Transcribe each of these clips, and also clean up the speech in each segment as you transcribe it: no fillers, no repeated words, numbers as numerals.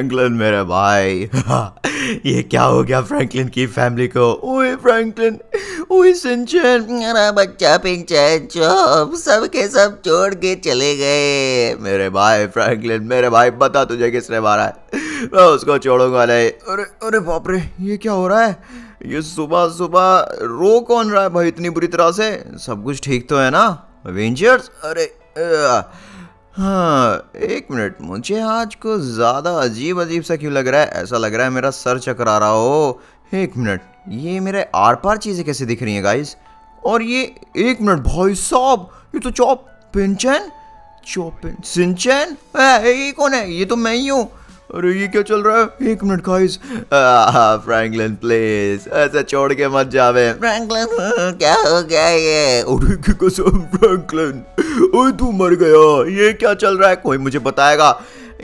Franklin मेरे भाई। ये क्या हो गया फ्रैंकलिन की फैमिली को? ओए फ्रैंकलिन, ओए सिंचन, मेरा बच्चा पिंचन चुप सबके सब छोड़ के चले गए। मेरे भाई फ्रैंकलिन मेरे भाई, बता तुझे किसने मारा है? मैं उसको छोड़ूंगा नहीं। अरे अरे बाप रे, ये क्या हो रहा है? ये सुबह सुबह रो कौन रहा है भाई इतनी बुरी तरह से? सब कुछ ठीक तो है ना एवेंजर्स? अरे हाँ, एक मिनट, मुझे आज को ज़्यादा अजीब अजीब सा क्यों लग रहा है? ऐसा लग रहा है मेरा सर चकरा रहा हो। एक मिनट, ये मेरे आर पार चीज़ें कैसे दिख रही हैं गाइस? और ये, एक मिनट भाई साहब, ये तो चॉप पिंचन, चॉपिन सिंचन, ये कौन है? ये तो मैं ही हूँ। अरे ये क्या चल रहा है? एक मिनट गाइस, फ्रैंकलिन प्लीज ऐसे छोड़ के मत जावे। फ्रैंकलिन क्या हो गया ये? अरे की कसम फ्रैंकलिन, ओए तू मर गया। ये क्या चल रहा है? कोई मुझे बताएगा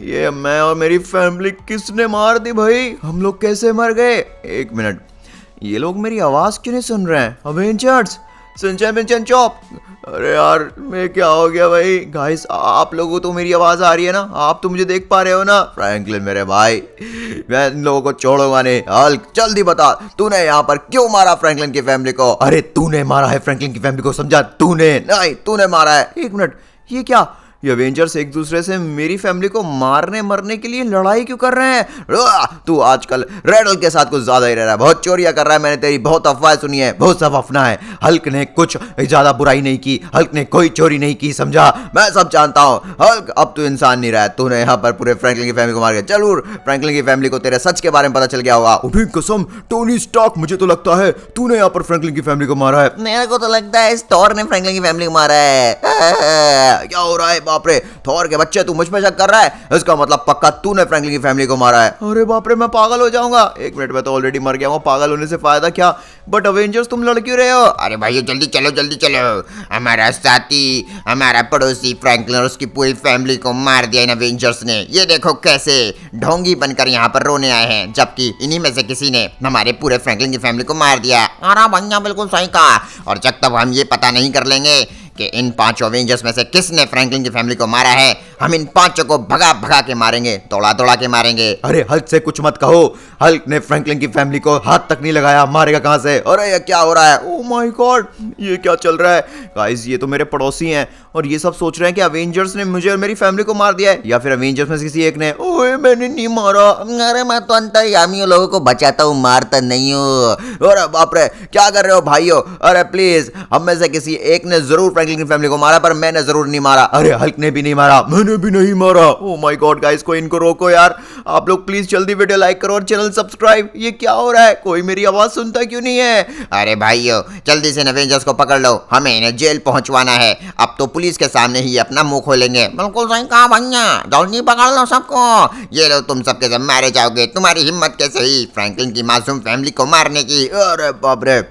ये मैं और मेरी फैमिली किसने मार दी भाई? हम लोग कैसे मर गए? एक मिनट, ये लोग मेरी आवाज क्यों नहीं सुन रहे हैं? अवेंजर्स, सिंचन पिंचन चॉप। अरे यार मैं क्या हो गया भाई? गाइस आप लोगों को तो मेरी आवाज आ रही है ना? आप तो मुझे देख पा रहे हो ना? फ्रैंकलिन मेरे भाई, मैं इन लोगों को छोड़ूंगा नहीं। हल्क जल्दी बता, तूने यहाँ पर क्यों मारा फ्रैंकलिन की फैमिली को? अरे तूने मारा है फ्रैंकलिन की फैमिली को, समझा? तूने नहीं, तूने मारा है। एक मिनट, ये क्या? ये अवेंजर्स एक दूसरे से मेरी फैमिली को मारने मरने के लिए लड़ाई क्यों कर रहे हैं? तू आजकल रेडल के साथ कुछ ज्यादा ही रह रहा है, बहुत चोरियां कर रहा है। मैंने तेरी बहुत अफवाहें सुनी है, बहुत सब अफवाह है। हल्क ने कुछ ज्यादा बुराई नहीं की, हल्क ने कोई चोरी नहीं की, समझा? मैं सब जानता हूँ। हल्क अब तू इंसान नहीं रहा है, तूने यहाँ पर पूरे फ्रैंकलिन की फैमिली को मार दिया। जरूर फ्रैंकलिन की फैमिली को तेरे सच के बारे में पता चल गया होगा। उठी कसम टोनी स्टार्क, मुझे तो लगता है तूने यहाँ पर फ्रैंकलिन की फैमिली को मारा है। मेरे को तो लगता है इस थॉर ने फ्रैंकलिन की फैमिली को मारा है। क्या हो रहा है? बाप रे, थॉर के बच्चे तू मुझ पे शक कर रहा है? इसका मतलब पक्का तूने फ्रैंकलिन की फैमिली को मारा है। अरे बाप रे, मैं पागल हो जाऊंगा। एक मिनट, मैं तो ऑलरेडी मर गया हूँ, पागल होने से फायदा क्या? बट अवेंजर्स तुम लड़ क्यों रहे हो? अरे भाई जल्दी चलो जल्दी चलो, हमारा साथी, हमारा पड़ोसी फ्रैंकलिन और उसकी पूरी फैमिली को मार दिया इन अवेंजर्स ने। ये देखो कैसे ढोंगी बनकर यहाँ पर रोने आए हैं, जबकि इन्हीं में से किसी ने हमारे पूरे फ्रैंकलिन की फैमिली को मार दिया। अरे भैया बिल्कुल सही कहा। और जब तक हम ये पता नहीं कर लेंगे कि इन पांचों अवेंजर्स में से किसने फ्रैंकलिन की फैमिली को मारा है, हम इन पांचों को भगा भगा के मारेंगे, तोड़ा तोड़ा के मारेंगे। अरे हल्क से कुछ मत कहो, हल्क ने फ्रैंकलिन की फैमिली को हाथ तक नहीं लगाया, मारेगा कहां से? अरे ये क्या हो रहा है? ओह माय गॉड, ये क्या चल रहा है? गाइस ये तो मेरे पड़ोसी हैं और ये सब सोच रहे हैं कि अवेंजर्स ने मुझे और मेरी फैमिली को मार दिया है, या फिर अवेंजर्स में से किसी एक ने। ओए मैंने नहीं मारा। अरे मैं तो अंतर्यामी लोगों को बचाता हूँ, मारता नहीं हूँ। अरे बाप रे, क्या कर रहे हो भाइयों? अरे प्लीज, हम में से किसी एक ने जरूर फ्रैंकलिन की फैमिली को मारा, पर मैंने जरूर नहीं मारा। अरे हल्क ने भी नहीं मारा, मैंने भी नहीं मारा। ओह माय गॉड गाइस, कोई इनको रोको यार। आप लोग प्लीज जल्दी वीडियो लाइक करो और चैनल सब्सक्राइब। ये क्या हो रहा है? कोई मेरी आवाज सुनता क्यों नहीं है? अरे भाइयों जल्दी से अवेंजर्स को पकड़ लो, हमें इन्हें जेल पहुंचवाना है। अब तो पुलिस के सामने ही अपना मुंह खोलेंगे। बिल्कुल सही कहा भैया, जल्दी पकड़ लो सबको। ये लो तुम सबके सब मारे जाओगे, तुम्हारी हिम्मत कैसे ही फ्रैंकलिन की मासूम फैमिली को मारने की? अरे बाप रे,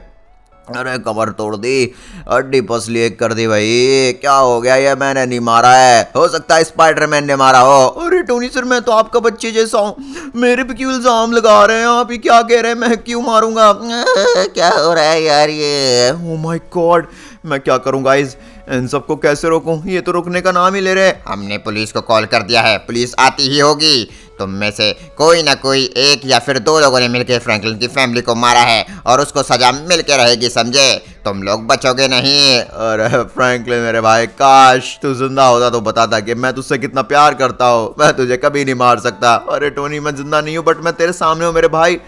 अरे कमर तोड़ दी, हड्डी पसली एक कर दी भाई। क्या हो गया? ये मैंने नहीं मारा है, हो सकता है स्पाइडरमैन ने मारा हो। अरे टोनी सर, मैं तो आपका बच्चे जैसा हूँ, मेरे पे क्यों इल्जाम लगा रहे हैं आप? ही क्या कह रहे हैं? मैं क्यों मारूंगा? क्या हो रहा है यार ये? ओह माय गॉड, मैं क्या करूं गाइस? इन सबको कैसे रोकूं? ये तो रुकने का नाम ही ले रहे। हमने पुलिस को कॉल कर दिया है, पुलिस आती ही होगी। तुम में से कोई ना कोई एक या फिर दो लोगों ने मिलकर फ्रैंकलिन की फैमिली को मारा है और उसको सजा मिलके रहेगी, समझे? तुम लोग बचोगे नहीं। अरे फ्रैंकलिन मेरे भाई, काश तू जिंदा होता तो बताता कि मैं तुझसे कितना प्यार करता हूँ। मैं तुझे कभी नहीं मार सकता। अरे टोनी, मैं जिंदा नहीं हूँ, बट मैं तेरे सामने हूँ मेरे भाई।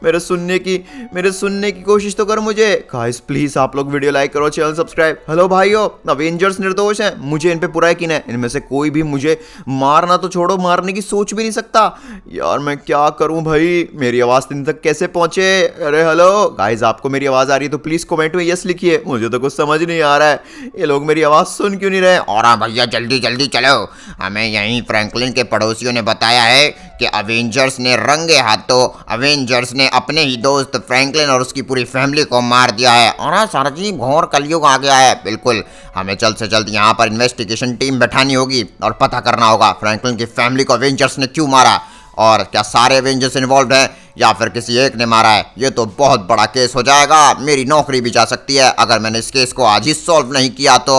मेरे सुनने की कोशिश तो कर मुझे। गाइस प्लीज आप लोग वीडियो लाइक करो, चैनल सब्सक्राइब। हेलो भाइयों, अवेंजर्स निर्दोष हैं, मुझे इन पे पूरा यकीन है। इनमें से कोई भी मुझे मारना तो छोड़ो, मारने की सोच भी नहीं सकता। यार मैं क्या करूं भाई? मेरी आवाज इन तक कैसे पहुंचे? अरे हेलो गाइस, आपको मेरी आवाज आ रही है तो प्लीज कमेंट में यस लिखिए। मुझे तो कुछ समझ नहीं आ रहा है, ये लोग मेरी आवाज सुन क्यों नहीं रहे? और भैया जल्दी जल्दी चलो, हमें यहीं फ्रैंकलिन के पड़ोसियों ने बताया है कि अवेंजर्स ने रंगे हाथों अवेंजर्स ने अपने ही दोस्त फ्रैंकलिन और उसकी पूरी फैमिली को मार दिया है। और सर जी घोर कलयुग आ गया है। बिल्कुल, हमें जल्द से जल्द यहाँ पर इन्वेस्टिगेशन टीम बैठानी होगी और पता करना होगा फ्रैंकलिन की फैमिली को अवेंजर्स ने क्यों मारा, और क्या सारे अवेंजर्स इन्वॉल्व हैं या फिर किसी एक ने मारा है। ये तो बहुत बड़ा केस हो जाएगा, मेरी नौकरी भी जा सकती है अगर मैंने इस केस को आज ही सॉल्व नहीं किया तो।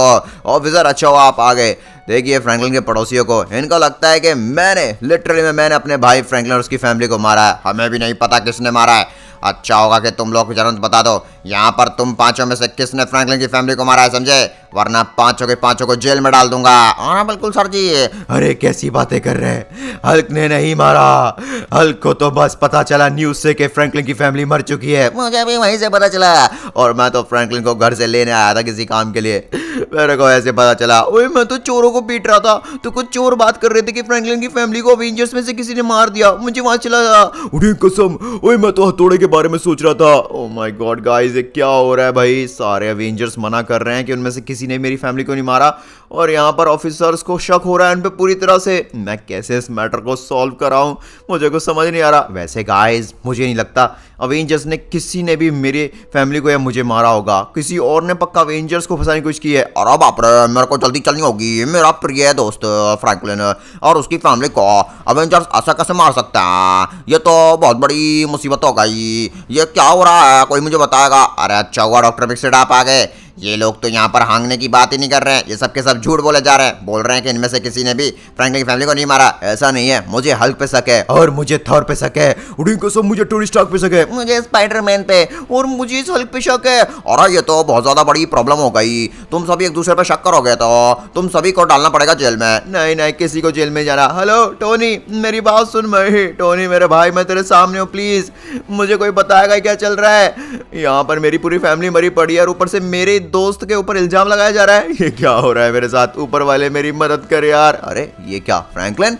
ऑफिसर अच्छा हो आप आ गए। देखिए फ्रैंकलिन के पड़ोसियों को, इनको लगता है कि मैंने अपने भाई फ्रैंकलिन और उसकी फैमिली को मारा है। हमें भी नहीं पता किसने मारा है। अच्छा होगा कि तुम लोग जरूर बता दो यहाँ पर तुम पांचों में से किसने फ्रैंकलिन की फैमिली को मारा है, समझे? वरना पांचों के पांचों को जेल में डाल दूंगा। हाँ बिल्कुल सर जी। अरे कैसी बातें कर रहे हैं, हल्क ने नहीं मारा। हल्क को तो बस पता चला न्यूज से कि फ्रैंकलिन की फैमिली मर चुकी है, मुझे भी वहीं से पता चला। और मैं तो फ्रैंकलिन को घर से लेने आया था किसी काम के लिए, मेरे को ऐसे पता चला। ओए मैं तो चोरों को पीट रहा था तो कुछ चोर बात कर रहे थे कि फ्रैंकलिन की फैमिली को अवेंजर्स में से किसी ने मार दिया, मुझे वहां चला गया। उड़ी कसम, ओए मैं तो हथौड़े के बारे में सोच रहा था। ओह माय गॉड गाइस, ये क्या हो रहा है भाई? सारे अवेंजर्स मना कर रहे हैं कि उनमें से किसी ने मेरी फैमिली को नहीं मारा, और यहाँ पर ऑफिसर्स को शक हो रहा है उन पे पूरी तरह से। मैं कैसे इस मैटर को सॉल्व कराऊं, मुझे कुछ समझ नहीं आ रहा। वैसे गाइस मुझे नहीं लगता अवेंजर्स ने किसी ने भी मेरी फैमिली को या मुझे मारा होगा, किसी और ने पक्का अवेंजर्स को फंसाने की कोशिश की है। अरे बाप रे, मेरे को जल्दी चलनी होगी। मेरा प्रिय दोस्त फ्रैंकलिन और उसकी फैमिली को अवेंजर्स ऐसा कैसे मार सकता है? ये तो बहुत बड़ी मुसीबत हो गई। ये क्या हो रहा है, कोई मुझे बताएगा? अरे अच्छा हुआ डॉक्टर मिक्सड आप आ गए। ये लोग तो यहाँ पर हांगने की बात ही नहीं कर रहे हैं, ये सब के सब झूठ बोले जा रहे हैं। बोल रहे हैं कि इनमें से किसी ने भी फ्रैंकलिन की फैमिली को नहीं मारा। ऐसा नहीं है, मुझे हल्क पे शक है, और मुझे थॉर पे शक है, उड़ीन को सब मुझे टोनी स्टार्क पे शक है, मुझे स्पाइडरमैन पे, और मुझे इस हल्क पे शक है। और ये तो बहुत ज्यादा बड़ी प्रॉब्लम हो गई। तुम सभी एक दूसरे पे शक करोगे तो तुम सभी को डालना पड़ेगा जेल में। नहीं नहीं, किसी को जेल में जाना। हेलो टोनी, मेरी बात सुन। मैं टोनी, मेरे भाई, मैं तेरे सामने हूँ, प्लीज मुझे कोई बताएगा क्या चल रहा है? यहाँ पर मेरी पूरी फैमिली मरी पड़ी है और ऊपर से मेरे दोस्त के ऊपर इल्जाम लगाया जा रहा है। ये क्या हो रहा है मेरे साथ? ऊपर वाले मेरी मदद कर यार। अरे ये क्या, फ्रैंकलिन?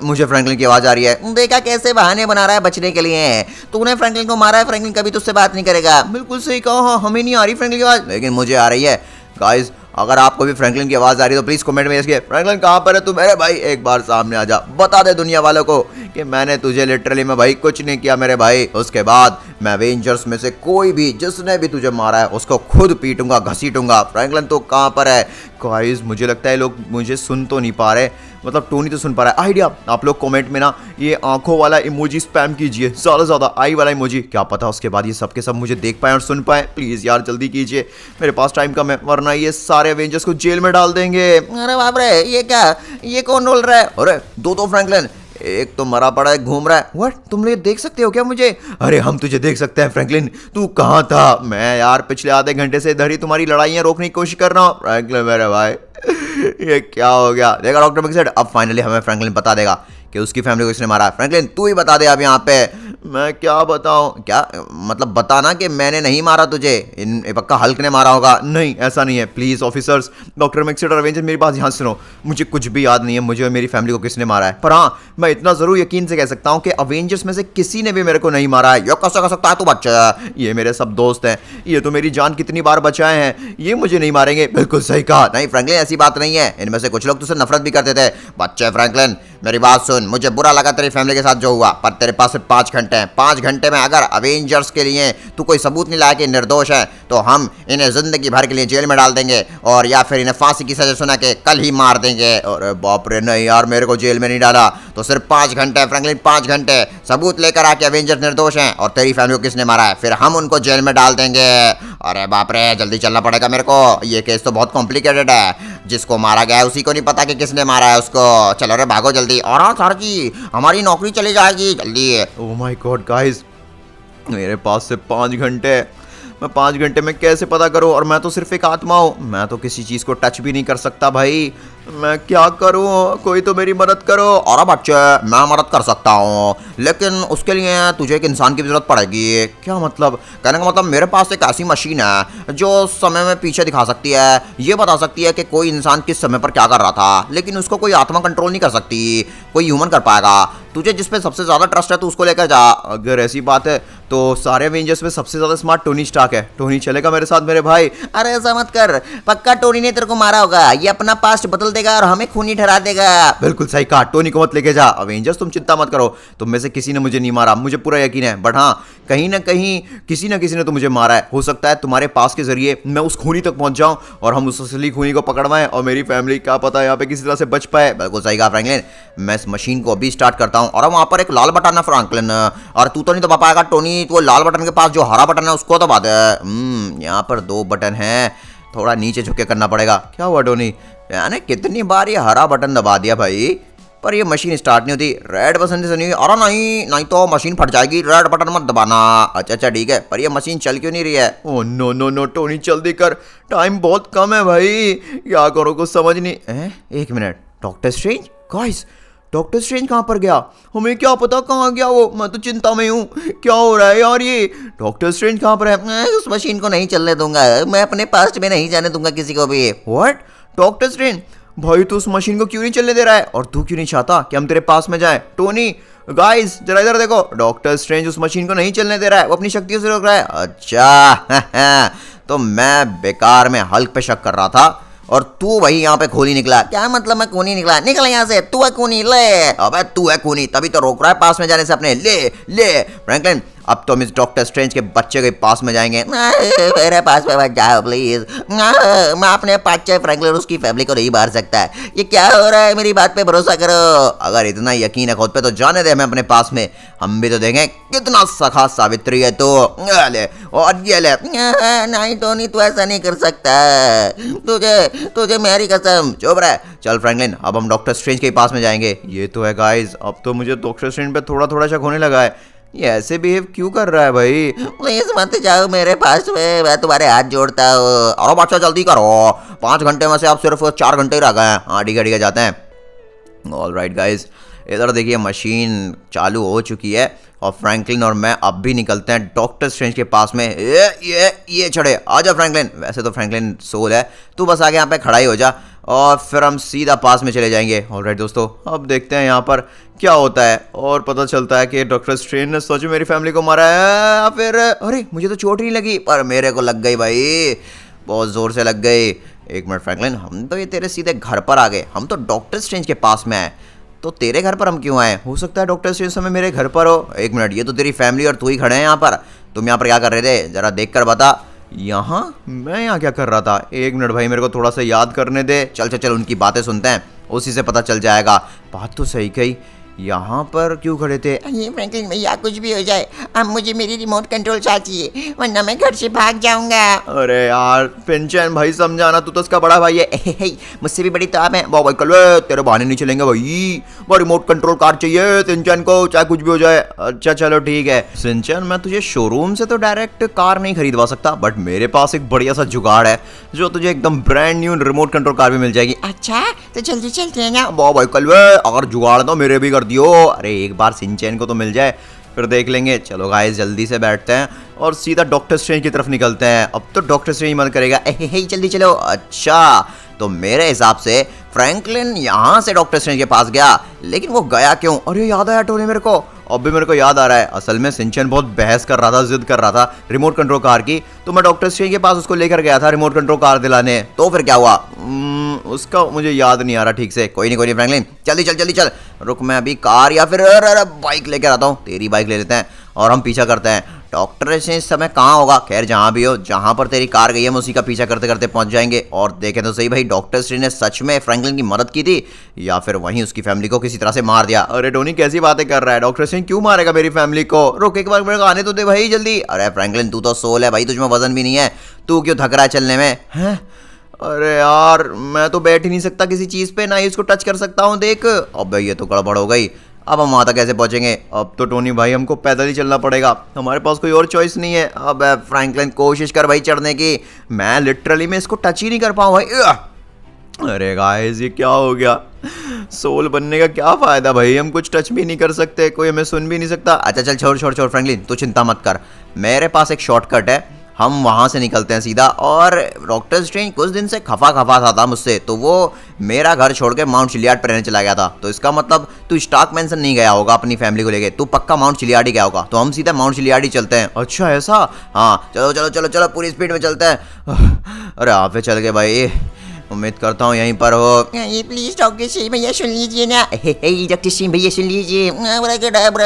मुझे फ्रैंकलिन की आवाज आ रही है। देखा कैसे बहाने बना रहा है बचने के लिए। तूने फ्रैंकलिन को मारा है, फ्रैंकलिन कभी तुझसे बात नहीं करेगा। बिल्कुल सही कहा, हाँ हमें नहीं आ रही फ्रैंकलिन की आवाज, लेकिन मुझे आ रही है। गाइस अगर आपको भी फ्रैंकलिन की आवाज आ रही है तो प्लीज कमेंट में इसके, फ्रैंकलिन कहाँ पर है तू मेरे भाई? एक बार सामने आ जा, बता दे दुनिया वालों को कि मैंने तुझे लिटरली में भाई कुछ नहीं किया मेरे भाई। उसके बाद मैं अवेंजर्स में से कोई भी जिसने भी तुझे मारा है उसको खुद पीटूंगा, घसीटूंगा। फ्रैंकलिन तो कहाँ पर है? गाइस मुझे लगता है लोग मुझे सुन तो नहीं पा रहे, मतलब टोनी तो सुन पा रहा है। आइडिया, आप लोग कमेंट में ना ये आंखों वाला इमोजी स्पैम कीजिए, ज्यादा ज्यादा आई वाला इमोजी, क्या पता उसके बाद ये सब के सब मुझे देख पाए और सुन पाए। प्लीज यार जल्दी कीजिए, मेरे पास टाइम कम है, वरना ये सारे अवेंजर्स को जेल में डाल देंगे। अरे बाप रे, ये क्या, ये कौन रोल रहा है? अरे दो फ्रैंकलिन, एक तो मरा पड़ा है, घूम रहा है। व्हाट, तुम लोग देख सकते हो क्या मुझे? अरे हम तुझे देख सकते हैं फ्रैंकलिन, तू कहाँ था? मैं यार पिछले आधे घंटे से इधर ही तुम्हारी लड़ाइयाँ रोकने की कोशिश कर रहा हूँ। फ्रैंकलिन मेरे भाई ये क्या हो गया? देखा डॉक्टर मिक्सड, अब फाइनली हमें फ्रैंकलिन बता देगा कि उसकी फैमिली को किसने मारा। फ्रैंकलिन तू ही बता दे अब यहाँ पे। मैं क्या बताऊं? क्या मतलब बताना कि मैंने नहीं मारा तुझे, इन पक्का हल्क ने मारा होगा। नहीं ऐसा नहीं है, प्लीज ऑफिसर्स, डॉक्टर मिक्सड और अवेंजर मेरी बात ध्यान से सुनो। मुझे कुछ भी याद नहीं है मुझे और मेरी फैमिली को किसने मारा है, पर हाँ मैं इतना जरूर यकीन से कह सकता हूँ कि अवेंजर्स में से किसी ने भी मेरे को नहीं मारा है। ये कैसे कह सकता है तू बच्चा? ये मेरे सब दोस्त हैं, ये तो मेरी जान कितनी बार बचाए हैं, ये मुझे नहीं मारेंगे। बिल्कुल सही कहा। नहीं फ्रैंकलिन ऐसी बात नहीं है, इनमें से कुछ लोग तुझसे नफरत भी करते थे। बच्चे फ्रैंकलिन मेरी बात सुन, मुझे बुरा लगा तेरी फैमिली के साथ जो हुआ, पर तेरे पास सिर्फ 5 घंटे हैं। 5 घंटे में अगर अवेंजर्स के लिए तू कोई सबूत नहीं लाया कि निर्दोष है तो हम इन्हें जिंदगी भर के लिए जेल में डाल देंगे, और या फिर इन्हें फांसी की सजा सुना के कल ही मार देंगे। अरे बाप रे, नहीं यार मेरे को जेल में नहीं डाला। तो सिर्फ 5 घंटे फ्रैंकलिन, 5 घंटे सबूत लेकर आके अवेंजर्स निर्दोष हैं और तेरी फैमिली को किसने मारा है, फिर हम उनको जेल में डाल देंगे। अरे बाप रे, जल्दी चलना पड़ेगा मेरे को, ये केस तो बहुत कॉम्प्लिकेटेड है। जिसको मारा गया है उसी को नहीं पता कि किसने मारा है उसको। चलो रे भागो जल्दी। और हाँ सर जी, हमारी नौकरी चली जाएगी, जल्दी। ओह माय गॉड गाइस, मेरे पास सिर्फ 5 घंटे हैं, मैं 5 घंटे में कैसे पता करूं? और मैं तो सिर्फ एक आत्मा हूं, मैं तो किसी चीज को टच भी नहीं कर सकता भाई। मैं क्या करूं? कोई तो मेरी मदद करो। और बच्चे मैं मदद कर सकता हूँ, लेकिन उसके लिए तुझे एक इंसान की जरूरत पड़ेगी। क्या मतलब? कहने का मतलब मेरे पास एक ऐसी मशीन है जो समय में पीछे दिखा सकती है, ये बता सकती है कि कोई इंसान किस समय पर क्या कर रहा था, लेकिन उसको कोई आत्मा कंट्रोल नहीं कर सकती, कोई ह्यूमन कर पाएगा। तुझे जिस पे सबसे ज्यादा ट्रस्ट है तू उसको लेकर जा। अगर ऐसी बात है तो सारे अवेंजर्स में सबसे ज्यादा स्मार्ट टोनी स्टार्क है, टोनी चलेगा मेरे साथ मेरे भाई। अरे ऐसा मत कर, पक्का टोनी ने तेरे को मारा होगा, ये अपना पास्ट बदल देगा और हमें खूनी ठहरा देगा। बिल्कुल सही कहा, टोनी को मत लेके जा। अवेंजर्स तुम चिंता मत करो, तुम में से किसी ने मुझे नहीं मारा, मुझे पूरा यकीन है। बट हाँ, कहीं ना कहीं किसी ना किसी ने तो मुझे मारा है। हो सकता है तुम्हारे पास के जरिए मैं उस खूनी तक पहुंच जाऊं और हम उस असली खूनी को पकड़वाएं और मेरी फैमिली क्या पता यहाँ पे किसी तरह से बच पाए। बिल्कुल सही कहा फ्रैंकलिन, मैं इस मशीन को अभी स्टार्ट करता हूँ। और वहाँ पर एक लाल बटन है फ्रैंकलिन, और तू तो नहीं दबा पाएगा टोनी, तो लाल बटन के पास जो हरा बटन है उसको दबा दे। यहाँ पर 2 बटन हैं, थोड़ा नीचे झुके करना पड़ेगा। क्या हुआ टोनी? यानी कितनी बार ये हरा बटन दबा दिया भाई, पर ये मशीन स्टार्ट नहीं होती। रेड बटन से नहीं, अरे नहीं नहीं तो मशीन फट जाएगी, रेड बटन मत दबाना। अच्छा अच्छा ठीक है, पर ये मशीन चल क्यों नहीं रही है? Oh no no no Tony जल्दी कर, टाइम बहुत कम है भाई, क्या करो कुछ समझ नहीं। एक minute, doctor strange guys, doctor strange कहाँ पर गया? हमें क्या पता कहाँ गया वो, मैं तो चिंता में हूँ। क्या हो रहा है यार ये? डॉक्टर स्ट्रेंज कहाँ पर है? मैं उस मशीन को नहीं चलने दूंगा, मैं अपने पास्ट में नहीं जाने दूंगा किसी को भी। व्हाट? डॉक्टर स्ट्रेंज भाई तू उस मशीन को क्यों नहीं चलने दे रहा है? और तू क्यों नहीं चाहता कि हम तेरे पास में जाएं? टोनी गाइस जरा इधर देखो, डॉक्टर स्ट्रेंज उस मशीन को नहीं चलने दे रहा है, वो अपनी शक्तियों से रोक रहा है। अच्छा तो मैं बेकार में हल्क पे शक कर रहा था और तू वही यहाँ पे खूनी निकला। क्या मतलब मैं खूनी निकला? निकल यहाँ से, तू है खूनी। ले अबे तू है खूनी, तभी तो रोक रहा है पास में जाने से अपने। ले ले फ्रैंकलिन, अब तो हम इस डॉक्टर स्ट्रेंज के बच्चे के पास में जाएंगे। मेरे पास में मत जाओ प्लीज, मैं अपने बच्चे फ्रैंकलिन उसकी फैमिली को नहीं मार सकता। ये क्या हो रहा है? मेरी बात पे भरोसा करो। अगर इतना यकीन है खुद पे तो जाने दे हमें अपने पास में, हम भी तो देखें कितना सखा सावित्री है। तो ले और ये ले। नहीं टोनी तू ऐसा नहीं कर सकता, तुझे मेरी कसम। चुप रह। चल फ्रैंकलिन अब हम डॉक्टर स्ट्रेंज के पास में जाएंगे। ये तो है गाइस, अब तो मुझे डॉक्टर स्ट्रेंज पे थोड़ा थोड़ा शक होने लगा है। ये ऐसे बिहेव क्यों कर रहा है भाई? प्लीज मत जाओ मेरे पास में, मैं तुम्हारे हाथ जोड़ता हूँ। अरे बच्चा जल्दी करो, 5 घंटे में से आप सिर्फ 4 घंटे ही रह गए हैं। हाँ ठीक है जाते हैं। ऑल राइट गाइज, इधर देखिए मशीन चालू हो चुकी है और फ्रैंकलिन और मैं अब भी निकलते हैं डॉक्टर स्ट्रेंज के पास में। ये छड़े आजा फ्रैंकलिन। वैसे तो फ्रैंकलिन सोल है, तू बस आगे यहाँ पे खड़ा ही हो जा और फिर हम सीधा पास में चले जाएंगे। ऑलराइट दोस्तों, अब देखते हैं यहाँ पर क्या होता है और पता चलता है कि डॉक्टर स्ट्रेंज ने सच में मेरी फैमिली को मारा है या फिर अरे मुझे तो चोट नहीं लगी, पर मेरे को लग गई भाई, बहुत जोर से लग गई। एक मिनट फ्रैंकलिन, हम तो ये तेरे सीधे घर पर आ गए, हम तो डॉक्टर स्ट्रेंज के पास में आए, तो तेरे घर पर हम क्यों आए? हो सकता है डॉक्टर स्ट्रेंज समय मेरे घर पर हो। एक मिनट, ये तो तेरी फैमिली और तू ही खड़े हैं यहाँ पर, तुम यहाँ पर क्या कर रहे थे? जरा देख कर बता। यहाँ मैं यहाँ क्या कर रहा था? एक मिनट भाई, मेरे को थोड़ा सा याद करने दे। चल चल चल उनकी बातें सुनते हैं, उसी से पता चल जाएगा। बात तो सही कही, यहाँ पर क्यों खड़े थे? ये फ्रैंकलिन भैया कुछ भी हो जाए, अब मुझे मेरी रिमोट कंट्रोल चाहिए वरना मैं घर से भाग जाऊंगा। अरे यार पिंचन भाई समझाना, तू तो उसका बड़ा भाई है। मुझसे भी बड़ी तो आप है। भाई कलवे तेरे बहाने नहीं चलेंगे भाई, वो रिमोट कंट्रोल कार चाहिए सिंचन को, चाहे कुछ भी हो जाए। अच्छा चलो ठीक है सिंचन, मैं तुझे शोरूम से तो डायरेक्ट कार नहीं खरीदवा सकता, बट मेरे पास एक बढ़िया सा जुगाड़ है जो तुझे एकदम brand new remote control car भी मिल जाएगी। अच्छा तो जल्दी चलते हैं ना। भाई कलवे अगर जुगाड़ तो मेरे भी कर दियो। अरे एक बार सिंचन को तो मिल जाए फिर देख लेंगे। चलो गाइस जल्दी से बैठते हैं और सीधा डॉक्टर स्ट्रेंज की तरफ निकलते हैं। अब तो डॉक्टर स्ट्रेंज मदद करेगा। जल्दी चलो। अच्छा तो मेरे हिसाब से फ्रैंकलिन यहाँ से डॉक्टर स्ट्रेंज के पास गया, लेकिन वो गया क्यों? अरे याद आया टोनी मेरे को, अब भी मेरे को याद आ रहा है। असल में सिंचन बहुत बहस कर रहा था, जिद कर रहा था रिमोट कंट्रोल कार की, तो मैं डॉक्टर स्ट्रेंज के पास उसको लेकर गया था रिमोट कंट्रोल कार दिलाने। तो फिर क्या हुआ? उसका मुझे याद नहीं आ रहा ठीक से। कोई नहीं फ्रैंकलिन, जल्दी चल। रुक, मैं अभी कार या फिर बाइक लेकर आता हूँ। तेरी बाइक ले लेते हैं और हम पीछा करते हैं। डॉक्टर स्ट्रेंज इस समय कहाँ होगा? खैर जहाँ भी हो, जहाँ पर तेरी कार गई है हम उसी का पीछा करते करते पहुँच जाएंगे। और देखें तो सही भाई, डॉक्टर स्ट्रेंज ने सच में फ्रैंकलिन की मदद की थी या फिर वहीं उसकी फैमिली को किसी तरह से मार दिया? अरे टोनी कैसी बातें कर रहा है, डॉक्टर स्ट्रेंज क्यों मारेगा मेरी फैमिली को? रुक एक बार मेरे को आने तो दे भाई जल्दी। अरे फ्रैंकलिन तू तो सोल है भाई, तुझमें वजन भी नहीं है, तू क्यों थक रहा है चलने में? हैं? अरे यार मैं तो बैठ ही नहीं सकता किसी चीज पे, ना ही इसको टच कर सकता हूँ। देख अब ये तो गड़बड़ हो गई, अब हम वहाँ तक कैसे पहुँचेंगे? अब तो टोनी भाई हमको पैदल ही चलना पड़ेगा, हमारे पास कोई और चॉइस नहीं है। अब फ्रैंकलिन कोशिश कर भाई चढ़ने की, मैं लिटरली में इसको टच ही नहीं कर पाऊँ भाई। अरे गाइस ये क्या हो गया? सोल बनने का क्या फायदा भाई, हम कुछ टच भी नहीं कर सकते, कोई हमें सुन भी नहीं सकता। अच्छा चल छोड़ फ्रैंकलिन, तू चिंता मत कर, मेरे पास एक शॉर्टकट है, हम वहाँ से निकलते हैं सीधा। और डॉक्टर स्ट्रेंज कुछ दिन से खफा था मुझसे, तो वो मेरा घर छोड़ के माउंट चिलियार्ड पर रहने चला गया था। तो इसका मतलब तू स्टार्क मैंसन नहीं गया होगा अपनी फैमिली को लेके, तू पक्का माउंट चिलियार्ड ही गया होगा। तो हम सीधा माउंट चिलियार्ड ही चलते हैं। अच्छा ऐसा? हाँ चलो पूरी स्पीड में चलते हैं। अरे आप पे चल गए भाई, उम्मीद करता हूँ यहीं पर हो। ये प्लीज डॉक्टर सिंह भैया सुन लीजिए ना। डॉक्टर सिंह भैया सुन लीजिए,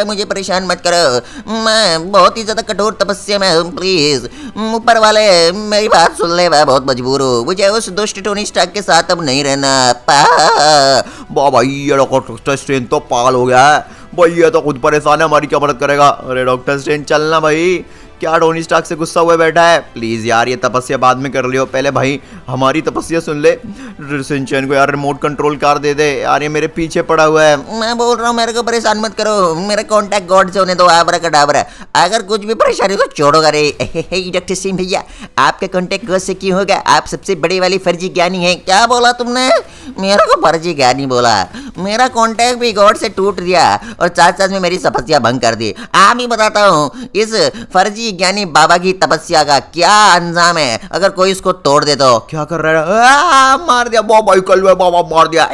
मुझे परेशान मत करो, मैं बहुत ही ज्यादा कठोर तपस्या में हूँ, प्लीज ऊपर वाले मेरी बात सुन ले, मैं बहुत मजबूर हूँ, मुझे उस दुष्ट टोनी स्टार्क के साथ अब नहीं रहना। भाई ये डॉक्टर स्ट्रेंज तो पागल हो गया है भाई, ये तो खुद परेशान है, हमारी क्या मदद करेगा? अरे डॉक्टर स्ट्रेंज चलना भाई, क्या टोनी स्टार्क से गुस्सा हुए बैठा है? प्लीज यार ये तपस्या बाद में कर लियो, पहले भाई हमारी तपस्या सुन ले। शिनचैन को यार रिमोट कंट्रोल कार दे दे यार, ये मेरे पीछे पड़ा हुआ है। मैं बोल रहा हूँ मेरे को परेशान मत करो, मेरा कांटेक्ट गॉड से होने दो। आबराकडाबरा, अगर कुछ भी परेशानी तो छोड़ो। अरे डॉक्टर सिंह भैया, आपका कांटेक्ट गॉड से क्यों होगा? आप सबसे बड़े वाली फर्जी ज्ञानी हैं। क्या बोला तुमने? मेरे को फर्जी ज्ञानी बोला? मेरा कांटेक्ट भी गॉड से टूट दिया और साथ साथ में मेरी तपस्या भंग कर दी। आप ही बताता हूँ इस फर्जी ज्ञानी बाबा की तपस्या का क्या अंजाम है अगर कोई इसको तोड़ दे तो। क्या कर रहा है? मार दिया बाबा, कल बाबा मार दिया,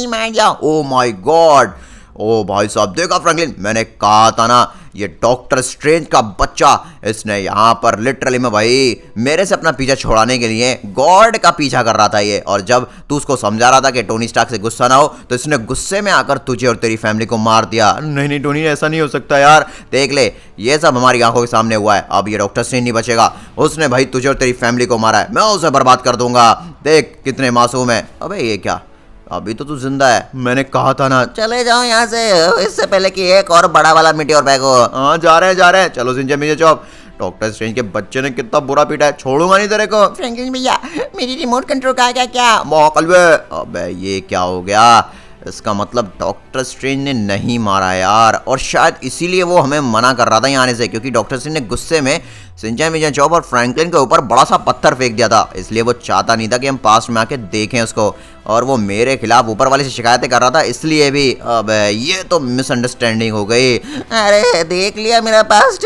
मार जाओ। Oh my God. ओ भाई साहब देखा फ्रैंकलिन, मैंने कहा था ना ये डॉक्टर स्ट्रेंज का बच्चा, इसने यहाँ पर लिटरली में भाई मेरे से अपना पीछा छुड़ाने के लिए गॉड का पीछा कर रहा था ये। और जब तू उसको समझा रहा था कि टोनी स्टार्क से गुस्सा ना हो, तो इसने गुस्से में आकर तुझे और तेरी फैमिली को मार दिया। नहीं नहीं टोनी, ऐसा नहीं हो सकता यार, देख ले ये सब हमारी आंखों के सामने हुआ है। अब ये डॉक्टर स्ट्रेंज नहीं बचेगा, उसने भाई तुझे और तेरी फैमिली को मारा है, मैं उसे बर्बाद कर दूंगा। देख कितने मासूम है। अबे ये क्या, अभी तो तू जिंदा है, मैंने कहा था ना। चले जाओ यहाँ से, इससे पहले कि एक और बड़ा वाला मिट्टी और बैग हो। हाँ जा रहे हैं, चलो सिंचे मुझे चौप। डॉक्टर स्ट्रेंज के बच्चे ने कितना बुरा पीटा है, छोड़ूंगा नहीं तेरे को। फ्रैंकलिन भैया, मेरी रिमोट कंट्रोल कहाँ गया? क्या मौकलवे, अबे ये क्या हो गया? इसका मतलब डॉक्टर स्ट्रेंज ने नहीं मारा यार, और शायद इसीलिए वो हमें मना कर रहा था यहाँ आने से, क्योंकि डॉक्टर स्ट्रेंज ने गुस्से में सिंचैन मिचैन चौप और फ्रैंकलिन के ऊपर बड़ा सा पत्थर फेंक दिया था। इसलिए वो चाहता नहीं था कि हम पास में आके देखें उसको, और वो मेरे खिलाफ ऊपर वाले से शिकायतें कर रहा था, इसलिए भी। अब ये तो मिसअंडरस्टैंडिंग हो गई। अरे देख लिया मेरा पास्ट,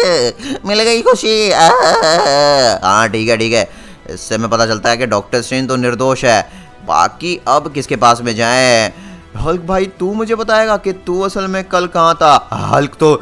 मिल गई खुशी। हाँ ठीक है, इससे हमें पता चलता है कि डॉक्टर स्ट्रेंज तो निर्दोष है। बाकी अब किसके पास में जाए? हल्क भाई तू मुझे बताएगा कि तू असल में कल कहाँ था? हल्क तो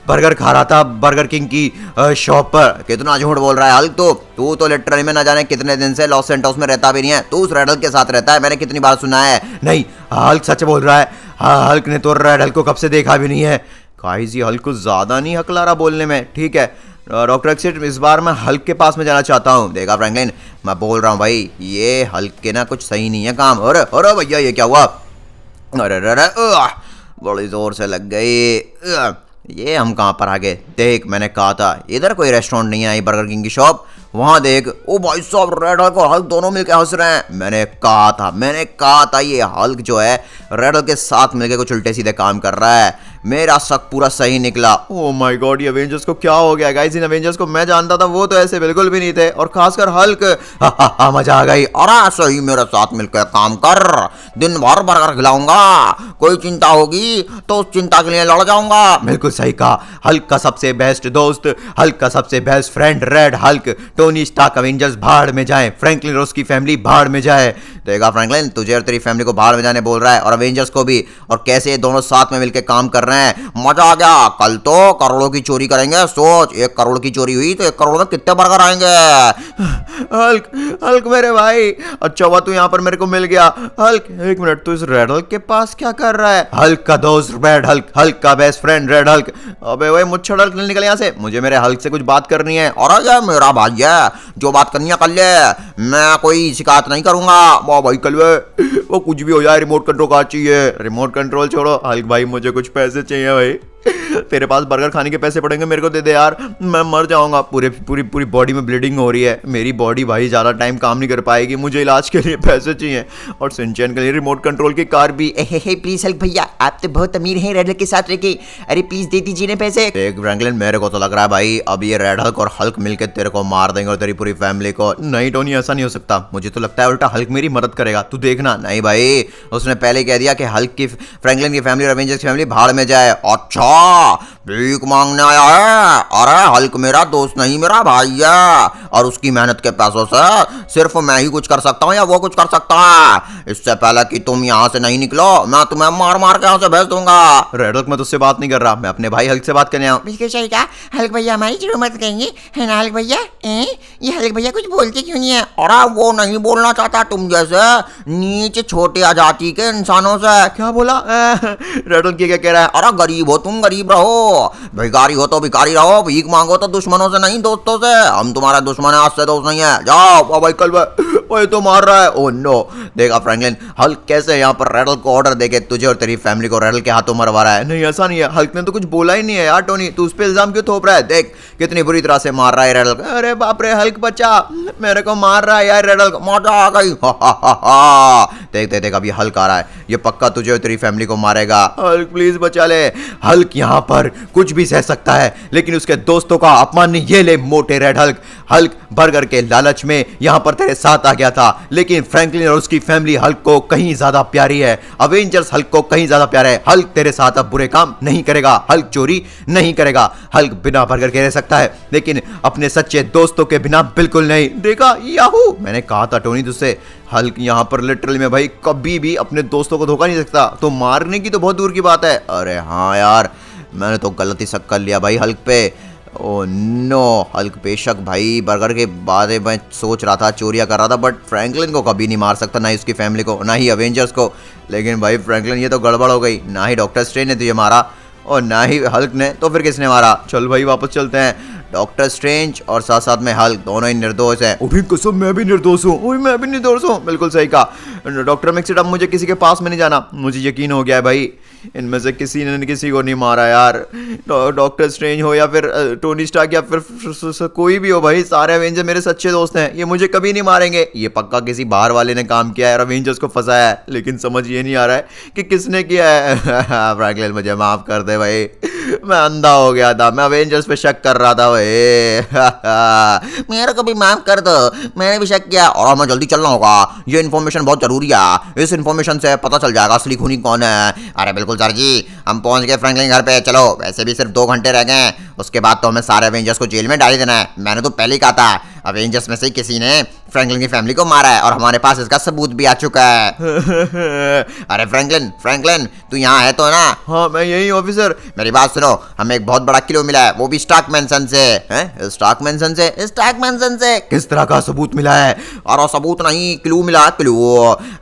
बर्गर खा रहा था बर्गर किंग की शॉप पर। कितना झूठ बोल रहा है हल्क, तू तो लिटरली में ना जाने कितने दिन से लॉस सेंटोस में रहता भी नहीं है, तू उस रेड हल्क के साथ रहता है, मैंने कितनी बार सुना है। नहीं हल्क सच बोल रहा है, हल्क ने तो रेड हल्क को कब से देखा भी नहीं है। गाइस ये हल्क को ज्यादा नहीं हकला रहा बोलने में, ठीक है डॉक्टर एक्सिट, इस बार मैं हल्क के पास में जाना चाहता हूँ। देखा फ्रैंकलिन, मैं बोल रहा हूँ भाई ये हल्क के ना कुछ सही नहीं है काम। अरे अरे भैया ये क्या हुआ? अरे अरे बड़ी जोर से लग गई। ये हम कहाँ पर आ गए? देख मैंने कहा था इधर कोई रेस्टोरेंट नहीं है, बर्गर किंग की शॉप। वहां देख, ओ भाई साहब रेड हल्क और हल्क दोनों मिलकर हंस रहे हैं। मैंने कहा था ये हल्क जो है रेड हल्क के साथ मिलकर कुछ उल्टे सीधे काम कर रहा है। मेरा शक पूरा सही निकला। ओह माय गॉड, ये अवेंजर्स को क्या हो गया? गाइस इन अवेंजर्स को मैं जानता था, वो तो ऐसे बिल्कुल भी नहीं थे, और खासकर हल्क। मजा आ गई। अरे सही मेरे साथ मिलकर काम कर, दिन भर बर्गर खिलाऊंगा, कोई चिंता होगी तो उस चिंता के लिए लड़ जाऊंगा। बिल्कुल सही कहा, हल्क का सबसे बेस्ट दोस्त, हल्क का सबसे best friend red Hulk. Tony Stark Avengers भाड़ में जाए, फ्रैंकलिन और उसकी फैमिली भाड़ में जाए। देखा फ्रैंकलिन, तुझे और तेरी फैमिली को भाड़ में जाने बोल रहा है, और अवेंजर्स को भी, और कैसे ये दोनों साथ में मिलकर काम कर रहे हैं। मजा आ गया। कल तो करोड़ों की चोरी करेंगे। सोच 1 करोड़ की चोरी हुई तो 1 करोड़ में कितने बर्गर आएंगे। हल्क मेरे भाई, अच्छा हुआ तू यहाँ पर मेरे को मिल गया। हल्क एक मिनट, तू इस रेड हल्क के पास क्या कर रहा है? हल्क का दोस्त रेड हल्क, हल्क का बेस्ट फ्रेंड रेड हल्क। अबे वही मुच्छड़ हल्क निकल यहाँ से, मुझे मेरे हल्क से कुछ बात करनी है। और ये मेरा भाई है, जो बात करनी है कर ले, मैं कोई शिकायत नहीं करूंगा। वाह भाई कलवे, वो कुछ भी हो जाए रिमोट कंट्रोल कहाँ चाहिए? रिमोट कंट्रोल छोड़ो हल्क भाई, मुझे कुछ पैसे चाहिए भाई। तेरे पास बर्गर खाने के पैसे पड़ेंगे, मेरे को दे दे यार, मैं मर जाऊंगा। पूरी बॉडी में ब्लीडिंग हो रही है, मेरी बॉडी भाई ज्यादा टाइम काम नहीं कर पाएगी, मुझे इलाज के लिए पैसे चाहिए, और सिंचैन के लिए रिमोट कंट्रोल की कार भी। प्लीज हल्क भैया, आप तो बहुत अमीर हैं रेड हल्क के साथ रह के, अरे प्लीज दे दीजिए ना पैसे। देख फ्रैंकलिन, मेरे को तो लग रहा है भाई अब ये रेड हल्क और हल्क मिलकर तेरे को मार देंगे और तेरी पूरी फैमिली को। नहीं टोनी ऐसा नहीं हो सकता, मुझे तो लगता है उल्टा हल्क मेरी मदद करेगा, तू देखना। नहीं भाई, उसने पहले कह दिया कि हल्क की, फ्रैंकलिन की फैमिली और अवेंजर्स की फैमिली भाड़ में जाए। अच्छा भीख मांगने आया है? अरे हल्क मेरा दोस्त नहीं, मेरा भाई है, और उसकी मेहनत के पैसों से सिर्फ मैं ही कुछ कर सकता हूँ या वो कुछ कर सकता है। इससे पहले कि तुम यहाँ से नहीं निकलो, मैं तुम्हें मार मार के यहाँ से भेज दूंगा। रेड हल्क मैं तुझसे बात नहीं कर रहा, मैं अपने भाई हल्क से बात करने आया हूँ। बिल्कुल सही कहा, हल्क भैया हमारी जरूर मदद करेंगे, है ना हल्क भैया? ये हल्क भैया कुछ बोलते क्यों नहीं है? अरे वो नहीं बोलना चाहता तुम जैसे नीच छोटे आजादी के इंसानों से। क्या बोला? रेड हल्क ये क्या कह रहा है? अरे गरीब हो तुम, गरीब रहो, भिखारी हो तो भिखारी रहो, भीख मांगो तो दुश्मनों से नहीं दोस्तों से। हम तुम्हारा दुश्मन है, आज से दोस्त नहीं है, जाओ। ओ भाई कल भाई तो मार रहा है। ओ नो, देखा फ्रैंकलिन हल्क कैसे यहाँ पर रेडल को ऑर्डर देके तुझे और तेरी फैमिली को रेडल के हाथों मरवा रहा है। नहीं ऐसा नहीं है, हल्क ने तो कुछ बोला ही नहीं है यार। टोनी तू उस पे इल्जाम क्यों थोप रहा है? देख कितनी बुरी तरह से मार रहा है रेडल। अरे बाप रे, हल्क बच्चा मेरे को मार रहा है यार रेडल को। मजा आ गई। देख देख देख, अभी हल्क आ रहा है, ये पक्का तुझे और तेरी फैमिली को मारेगा। हल्क प्लीज बचा ले। हल्क यहाँ पर कुछ भी सह सकता है, लेकिन उसके दोस्तों का अपमान नहीं। ये ले मोटे रेड हल्क। हल्क बर्गर के लालच में यहाँ पर तेरे साथ आ गया था, लेकिन फ्रैंकलिन और उसकी फैमिली हल्क को कहीं ज्यादा प्यारी है। अवेंजर्स हल्क को कहीं ज्यादा प्यारा है। हल्क तेरे साथ अब बुरे काम नहीं करेगा, हल्क चोरी नहीं करेगा। हल्क बिना बर्गर के रह सकता है, लेकिन अपने सच्चे दोस्तों के बिना बिल्कुल नहीं। देखा याहू, मैंने कहा था टोनी तुझसे, हल्क यहाँ पर लिटरली में भाई कभी भी अपने दोस्तों को धोखा नहीं सकता, तो मारने की तो बहुत दूर की बात है। अरे हाँ यार, मैंने तो गलती शक कर लिया भाई हल्क पे। ओ नो, हल्क बेशक भाई बर्गर के बारे में सोच रहा था, चोरियां कर रहा था, बट फ्रैंकलिन को कभी नहीं मार सकता, ना ही उसकी फैमिली को, ना ही अवेंजर्स को। लेकिन भाई फ्रैंकलिन ये तो गड़बड़ हो गई, ना ही डॉक्टर स्ट्रेंज ने तुझे मारा और ना ही हल्क ने, तो फिर किसने मारा? चल भाई वापस चलते हैं। डॉक्टर स्ट्रेंज और साथ साथ में हल्क दोनों ही निर्दोष हैं। ओही कसम, मैं भी निर्दोष हूँ। ओही मैं भी निर्दोष हूँ, बिल्कुल सही कहा डॉक्टर मिक्सिड। अब मुझे किसी के पास में नहीं जाना, मुझे यकीन हो गया है भाई इनमें से किसी ने किसी को नहीं मारा यार। डॉक्टर स्ट्रेंज हो या फिर टोनी स्टार्क या फिर कोई भी हो भाई, सारे अवेंजर मेरे सच्चे दोस्त हैं, ये मुझे कभी नहीं मारेंगे। ये पक्का किसी बाहर वाले ने काम किया है और अवेंजर्स को फंसाया है, लेकिन समझ ये नहीं आ रहा है कि किसने किया है। फ्रैंकलिन मुझे माफ कर दे भाई, मैं अंधा हो गया था, मैं अवेंजर्स पे शक कर रहा था भाई। मेरे को भी माफ कर दो, मैंने भी शक किया और हमें जल्दी चलना होगा। ये इन्फॉर्मेशन बहुत जरूरी है, इस इन्फॉर्मेशन से पता चल जाएगा असली खूनी कौन है। अरे बिल्कुल सर जी, हम पहुंच गए फ्रैंकलिन घर पे। चलो, वैसे भी सिर्फ 2 घंटे रह गए, उसके बाद तो हमें सारे अवेंजर्स को जेल में डाल ही देना है। मैंने तो पहले ही कहा था, अवेंजर्स में से किसी ने फ्रैंकलिन की फैमिली को मारा है और हमारे पास इसका सबूत भी आ चुका है। अरे फ्रैंकलिन तू यहाँ है तो ना? हाँ मैं यही ऑफिसर। मेरी बात सुनो, हमें एक बहुत बड़ा क्लू मिला है, वो भी स्टार्क मैंसन से। हैं? स्टार्क मैंसन से? स्टार्क मैंसन से किस तरह का सबूत मिला है? और सबूत नहीं, क्लू मिला, क्लू।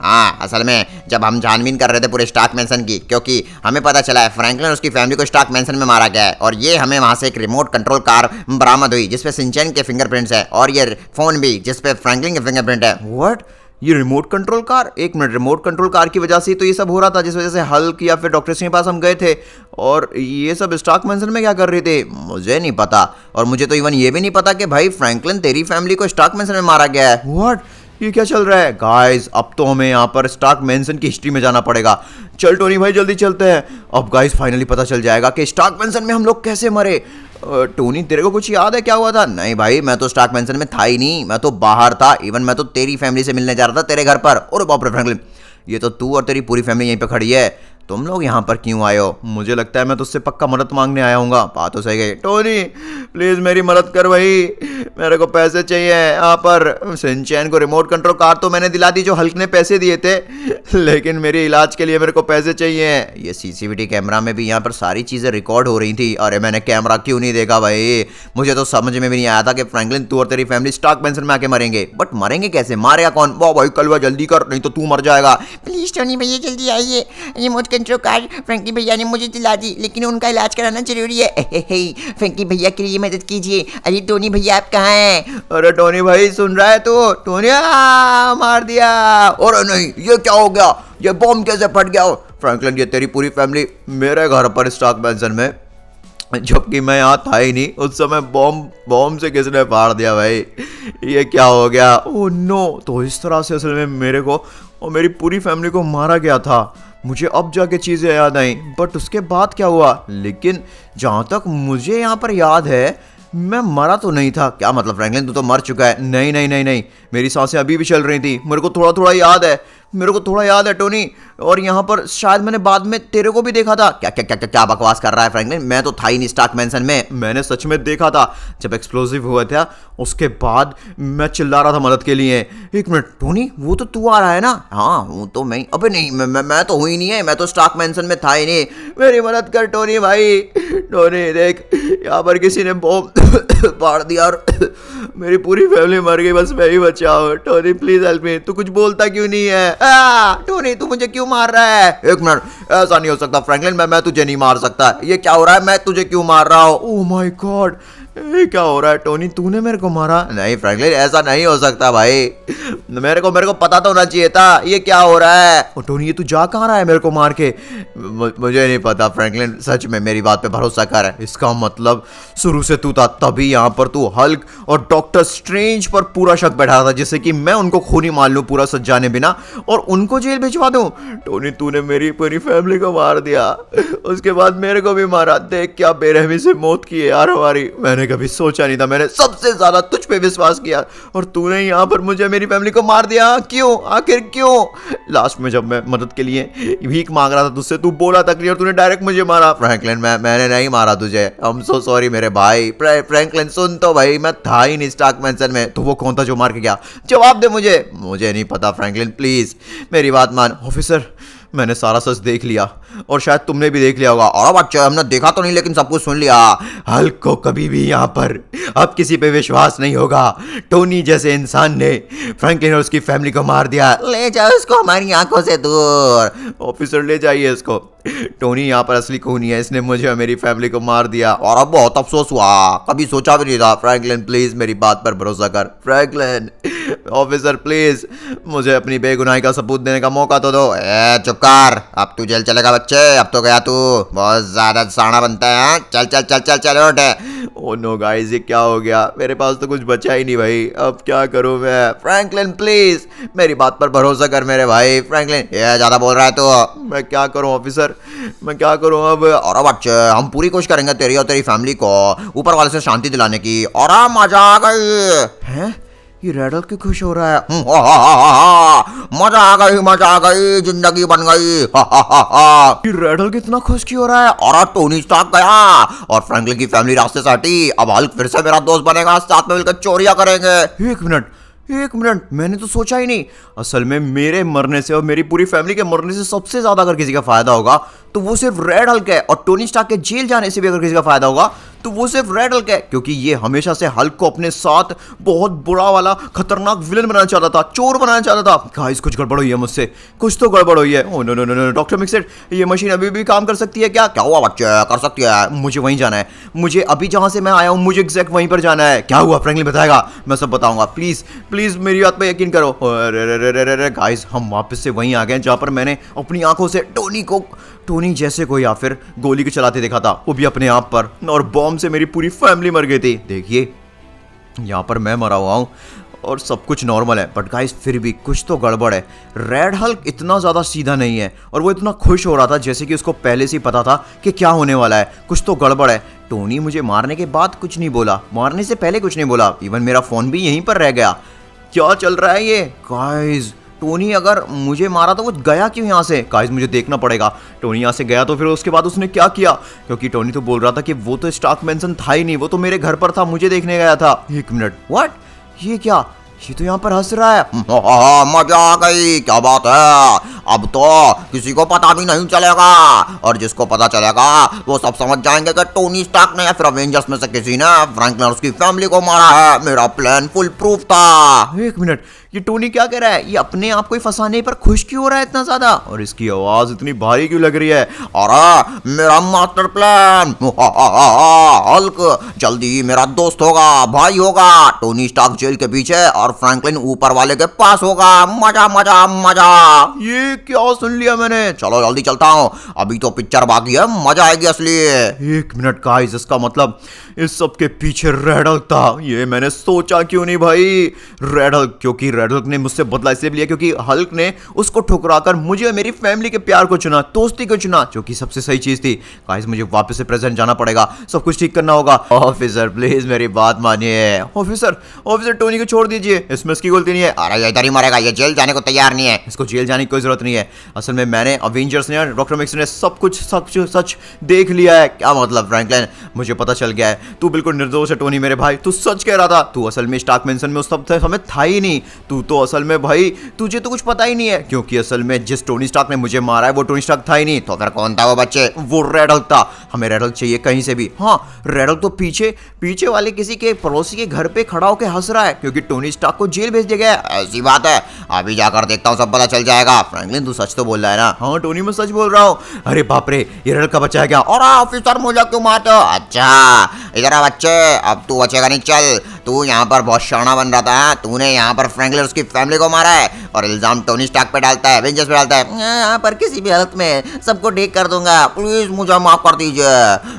हाँ, असल में जब हम छानबीन कर रहे थे पूरे स्टार्क मैंसन की, क्योंकि हमें पता चला है फ्रैंकलिन और उसकी फैमिली को स्टार्क मैंसन में मारा गया है, और ये हमें वहां से एक रिमोट कंट्रोल कार बरामद हुई जिसपे सिंचैन के फिंगरप्रिंट्स है, और ये फोन भी जिसपे फ्रैंकलिन के फिंगरप्रिंट है। व्हाट? ये रिमोट कंट्रोल कार? एक मिनट, रिमोट कंट्रोल कार की वजह से ही तो ये सब हो रहा था, जिस वजह से हल्क या फिर डॉक्टर सिंह के पास हम गए थे। और ये सब स्टार्क मैंसन में क्या कर रहे थे मुझे नहीं पता, और मुझे तो इवन ये भी नहीं पता कि भाई फ्रैंकलिन तेरी फैमिली को स्टार्क मैंसन में मारा गया है। व्हाट? ये क्या चल रहा है गाइस? अब तो हमें यहाँ पर स्टार्क मैंसन की हिस्ट्री में जाना पड़ेगा। चल टोनी भाई जल्दी चलते हैं। अब गाइस फाइनली पता चल जाएगा कि स्टार्क मैंसन में हम लोग कैसे मरे। टोनी तेरे को कुछ याद है क्या हुआ था? नहीं भाई, मैं तो स्टार्क मैंसन में था ही नहीं, मैं तो बाहर था। इवन मैं तो तेरी फैमिली से मिलने जा रहा था तेरे घर पर। और बाप रे फ्रैंकलिन, ये तो तू और तेरी पूरी फैमिली यहीं पे खड़ी है, तुम लोग यहाँ पर क्यों आए हो? मुझे लगता है मैं तुझसे पक्का मदद मांगने आया हूँगा। बात तो सही गई। टोनी प्लीज मेरी मदद कर भाई, मेरे को पैसे चाहिए यहाँ पर। सिंचैन को रिमोट कंट्रोल कार तो मैंने दिला दी जो हल्क ने पैसे दिए थे, लेकिन मेरे इलाज के लिए मेरे को पैसे चाहिए। ये सीसीटीवी कैमरा में भी यहाँ पर सारी चीज़ें रिकॉर्ड हो रही थी। अरे मैंने कैमरा क्यों नहीं देखा भाई? मुझे तो समझ में भी नहीं आया था कि फ्रैंकलिन तू और तेरी फैमिली स्टार्क मैंसन में आके मरेंगे। बट मरेंगे कैसे? मारेगा कौन? वाह भाई कलवा जल्दी कर, नहीं तो तू मर जाएगा। प्लीज टोनी भैया जल्दी आइए, रिमोट कंट्रोल कार फ्रैंकी भैया ने मुझे दिला दी, लेकिन उनका इलाज कराना जरूरी है। फ्रैंकी भैया के लिए मदद कीजिए। अरे टोनी भैया आप कहाँ हैं? अरे टोनी भाई सुन रहा है तू? टोनी मार दिया। और नहीं, ये क्या हो गया? ये बॉम्ब कैसे फट गया? फ्रैंकलिन ये तेरी पूरी फैमिली मेरे घर पर स्टार्क मैंसन में, जबकि मैं यहाँ था ही नहीं उस समय। बॉम्ब से किसने फाड़ दिया भाई? ये क्या हो गया? ओह नो, तो इस तरह से असल में मेरे को और मेरी पूरी फैमिली को मारा गया था। मुझे अब जाके चीज़ें याद आई, बट उसके बाद क्या हुआ? लेकिन जहाँ तक मुझे यहाँ पर याद है, मैं मरा तो नहीं था। क्या मतलब फ्रैंकलिन तू तो मर चुका है? नहीं नहीं नहीं नहीं, मेरी सांसें अभी भी चल रही थी, मेरे को थोड़ा थोड़ा याद है, मेरे को थोड़ा याद है टोनी। और यहाँ पर शायद मैंने बाद में तेरे को भी देखा था। क्या क्या क्या क्या, क्या बकवास कर रहा है फ्रैंकलिन? मैं तो था ही नहीं स्टार्क मैंसन में। मैंने सच में देखा था जब एक्सप्लोसिव हुआ था, उसके बाद मैं चिल्ला रहा था मदद के लिए। एक मिनट टोनी, वो तो तू आ रहा है ना? हाँ हूँ तो मैं। अबे नहीं, मैं तो हुई नहीं है, मैं तो स्टार्क मैंसन में था ही नहीं। मेरी मदद कर टोनी भाई, टोनी देख, यहाँ पर किसी ने बॉम्ब फाड़ दिया और मेरी पूरी फैमिली मर गई, बस मैं ही बचा हूँ। Tony please help me. तू कुछ बोलता क्यों नहीं है? टोनी तू मुझे क्यों मार रहा है? एक मिनट, ऐसा नहीं हो सकता फ्रैंकलिन, मैं तुझे नहीं मार सकता। ये क्या हो रहा है? मैं तुझे क्यों मार रहा हूँ? ओह माय गॉड, ये क्या हो रहा है? टोनी तूने मेरे को मारा? नहीं फ्रैंकलिन, ऐसा नहीं हो सकता भाई, मेरे को पता तो होना चाहिए था। ये क्या हो रहा है? ओ टोनी, ये तू जा कहाँ रहा है मेरे को मार के? मुझे नहीं पता फ्रैंकलिन, सच में मेरी बात पे भरोसा कर। इसका मतलब शुरू से तू था, तभी यहाँ पर तू हल्क और डॉक्टर स्ट्रेंज पर पूरा शक बैठा था, जिससे कि मैं उनको खूनी मान लूं पूरा सच जाने बिना और उनको जेल भिजवा दूं। टोनी तूने मेरी पूरी फैमिली को मार दिया, उसके बाद मेरे को भी मारा। देख क्या बेरहमी से मौत की है यार हमारी। मैंने कभी सोचा नहीं था, मैंने सबसे ज्यादा तुझ पे विश्वास किया और तूने यहाँ पर मुझे मेरी फैमिली को मार दिया। क्यों? आखिर क्यों? लास्ट में जब मैं मदद के लिए भीख मांग रहा था तुझसे, तू बोला तक नहीं और तूने डायरेक्ट मुझे मारा। फ्रैंकलिन मैंने नहीं मारा तुझे, आई एम सो सॉरी मेरे भाई। फ्रैंकलिन सुन तो भाई, मैं था ही नहीं स्टार्क मैंशन में, तो वो कौन था जो मार के गया? जवाब दे मुझे नहीं पता फ्रैंकलिन, प्लीज मेरी बात मान। ऑफिसर मैंने सारा सच देख लिया और शायद तुमने भी देख लिया होगा। और बच्चा हमने देखा तो नहीं, लेकिन सब कुछ सुन लिया। हल्क को कभी भी यहाँ पर अब किसी पे विश्वास नहीं होगा। टोनी जैसे इंसान ने फ्रैंकलिन और उसकी फैमिली को मार दिया। ले जाओ इसको हमारी आंखों से दूर। ऑफिसर ले जाइए इसको। टोनी यहाँ पर असली खूनी है, इसने मुझे और मेरी फैमिली को मार दिया और अब बहुत अफसोस हुआ, कभी सोचा भी नहीं था। फ्रैंकलिन प्लीज मेरी बात पर भरोसा कर। फ्रैंकलिन, ऑफिसर प्लीज मुझे अपनी बेगुनाही का सबूत देने का मौका तो दो। चुप कर, अब तू जेल चलेगा बच्चे, अब तो गया तू, बहुत ज्यादा साना बनता है। चल चल चल चल चल उठ। ओह नो गाइस, ये क्या हो गया? मेरे पास तो कुछ बचा ही नहीं भाई, अब क्या करूं मैं? फ्रैंकलिन प्लीज मेरी बात पर भरोसा कर मेरे भाई। फ्रैंकलिन ये ज्यादा बोल रहा है तू। मैं क्या करूं ऑफिसर, मैं क्या करूं अब? और बच्चे हम पूरी कोशिश करेंगे तेरी और तेरी फैमिली को ऊपर वाले से शांति दिलाने की। और मजा आ गई हैं? ये रेड हल्क क्यों खुश हो रहा है? मजा आ गई, जिंदगी बन गई। ये रेड हल्क इतना खुश क्यों हो रहा है? और टोनी स्टार्क गया और फ्रैंकलिन की फैमिली रास्ते से हटी। अब हल्क फिर से मेरा दोस्त बनेगा, साथ में मिलकर चोरियां करेंगे। एक मिनट, मैंने तो सोचा ही नहीं। असल में मेरे मरने से और मेरी पूरी फैमिली के मरने से सबसे ज्यादा अगर किसी का फायदा होगा तो वो सिर्फ रेड हल्क है, और टोनी स्टार्क के जेल जाने से भी अगर किसी का फायदा होगा तो वो सिर्फ रेड हल्क है, क्योंकि ये हमेशा से हल्क को अपने साथ बहुत बुरा वाला खतरनाक विलन बनाना चाहता था, चोर बनाना चाहता था। गाइस कुछ गड़बड़ हुई है मुझसे, कुछ तो गड़बड़ हुई है। Oh no no no no, doctor mixed, ये मशीन अभी भी काम कर सकती है क्या? क्या हुआ बच्चे? कर सकती है। मुझे वहीं जाना है, मुझे अभी जहां से मैं आया हूं मुझे एग्जैक्ट वहीं पर जाना है। क्या हुआ फ्रैंकलिन बताएगा, मैं सब बताऊंगा। प्लीज प्लीज मेरी बात पे यकीन करो। अरे गाइस, हम वापस से वहीं आ गए जहां पर मैंने अपनी आंखों से टोनी जैसे को या फिर गोली को चलाते देखा था, वो भी अपने आप पर, और बॉम्ब से मेरी पूरी फैमिली मर गई थी। देखिए यहाँ पर मैं मरा हुआ हूँ और सब कुछ नॉर्मल है, बट गाइस फिर भी कुछ तो गड़बड़ है। रेड हल्क इतना ज़्यादा सीधा नहीं है और वो इतना खुश हो रहा था जैसे कि उसको पहले से ही पता था कि क्या होने वाला है। कुछ तो गड़बड़ है। टोनी मुझे मारने के बाद कुछ नहीं बोला, मारने से पहले कुछ नहीं बोला, इवन मेरा फ़ोन भी यहीं पर रह गया। क्या चल रहा है ये? गाइस टोनी अगर मुझे मारा तो वो गया क्यों यहाँ से? गाइस मुझे देखना पड़ेगा। टोनी यहाँ से गया तो फिर उसके बाद उसने क्या किया? क्योंकि टोनी तो बोल रहा था कि वो तो स्टार्क मैंशन था ही नहीं, वो तो मेरे घर पर था, मुझे देखने गया था। एक मिनट, व्हाट? ये क्या? ये तो यहाँ पर हंस रहा है। मजा आ गई, क्या बात है? अब तो किसी को पता भी नहीं चलेगा, और जिसको पता चलेगा वो सब समझ जाएंगे कि टोनी स्टार्क ने या फिर अवेंजर्स में से किसी ने फ्रैंकलिन और उसकी फैमिली को मारा है। मेरा प्लान फुल प्रूफ था। एक मिनट, ये टोनी क्या कह रहा है? ये अपने आप को ही फंसाने पर खुश क्यों हो रहा है इतना ज्यादा? और इसकी आवाज इतनी भारी क्यों लग रही है? और मेरा मास्टर प्लान, हल्क जल्दी ही मेरा दोस्त होगा, भाई होगा। टोनी स्टार्क जेल के पीछे और फ्रैंकलिन ऊपर वाले के पास होगा। मजा मजा मजा। ये क्या सुन लिया मैंने? चलो जल्दी चलता हूँ, अभी तो पिक्चर बाकी है, मजा आएगी असली। एक मिनट गाइस, इसका मतलब इस सब के पीछे रेड हल्क था। ये मैंने सोचा क्यों नहीं भाई? रेड हल्क, क्योंकि रेड हल्क ने मुझसे बदला इसलिए लिया क्योंकि हल्क ने उसको ठुकराकर मुझे और मेरी फैमिली के प्यार को चुना, दोस्ती को चुना, जो कि सबसे सही चीज थी। गाइस मुझे वापस से प्रेजेंट जाना पड़ेगा, सब कुछ ठीक करना होगा। ऑफिसर प्लीज मेरी बात मानिए। ऑफिसर टोनी को छोड़ दीजिए, इसमें इसकी गलती नहीं है। अरे ये इधर ही मरेगा, ये जेल जाने को तैयार नहीं है। इसको जेल जाने की कोई जरूरत नहीं है। असल में मैंने, अवेंजर्स ने और डॉक्टर मिक्स ने सब कुछ सच देख लिया है। क्या मतलब फ्रैंकलिन? मुझे पता चल गया है, तू बिल्कुल निर्दोष है टोनी मेरे भाई, तू सच कह रहा था। तू असल में स्टार्क मेंशन में उस समय था ही नहीं। तू तो असल में भाई तुझे तो कुछ पता ही नहीं है, क्योंकि असल में जिस टोनी स्टार्क ने मुझे मारा है वो टोनी स्टार्क था ही नहीं। तो फिर कौन था वो बच्चे? वो रेड हल्क था। हमें रेड हल्क चाहिए कहीं से भी। हाँ, रेड हल्क तो पीछे पीछे वाले किसी के पड़ोसी के घर पे खड़ा होकर हंस रहा है, क्योंकि टोनी स्टार्क को जेल भेज दिया गया है। ऐसी बात है, अभी जाकर देखता हूँ, सब पता चल जाएगा। फ्रैंकलिन तू सच तो बोल रहा है ना? हाँ टोनी मैं सच बोल रहा हूँ। अरे बाप रे, ये रेड हल्क का बच्चा है क्या? और ऑफिसर मुझे क्यों मारते हो? अच्छा इधर आ बच्चे, अब तू बचेगा नहीं। चल, तू यहाँ पर बहुत शाना बन रहा था, तूने यहाँ पर फ्रैंकलिन और उसकी फैमिली को मारा है और इल्जाम टोनी स्टार्क पे डालता है, एवेंजर्स पे डालता है। यहाँ पर किसी भी हालत में सबको ठीक कर दूंगा। प्लीज मुझे माफ कर दीजिए,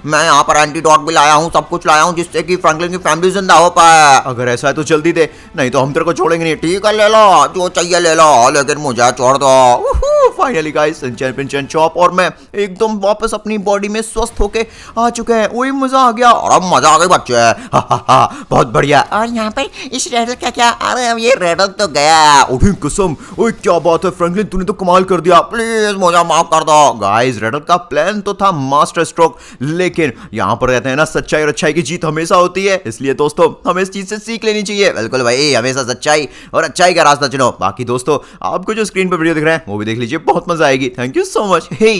मैं यहाँ पर एंटीडोट भी लाया हूँ, सब कुछ लाया हूँ जिससे कि फ्रैंकलिन की फैमिली जिंदा हो पाए। अगर ऐसा है तो जल्दी दे, नहीं तो हम तेरे को छोड़ेंगे नहीं। ठीक है, ले लो जो चाहिए ले लो, लेकिन मुझे छोड़ दो। फाइनली गाइस, सनशाइन पिंचन चॉप और मैं एकदम वापस अपनी बॉडी में स्वस्थ होके आ चुके हैं। वही मजा आ गया। और अब मजा आ गई बच्चे। बहुत बढ़िया। और यहाँ पर इस रेडल का क्या? अरे अब ये रेडल तो गया। ओए कसम, ओए क्या बात है फ्रैंकलिन, तूने तो कमाल कर दिया। प्लीज मुझे माफ कर दो। गाइस रेडल का प्लान तो था मास्टर स्ट्रोक, लेकिन यहाँ पर कहते हैं ना सच्चाई और अच्छाई की जीत हमेशा होती है। इसलिए दोस्तों हमें इस चीज से सीख लेनी चाहिए। बिल्कुल भाई, हमेशा सच्चाई और अच्छाई का रास्ता चुनो। बाकी दोस्तों आपको जो स्क्रीन पर वीडियो दिख रहा है वो भी देख लीजिए, बहुत मजा आएगी। Thank you so much. Hey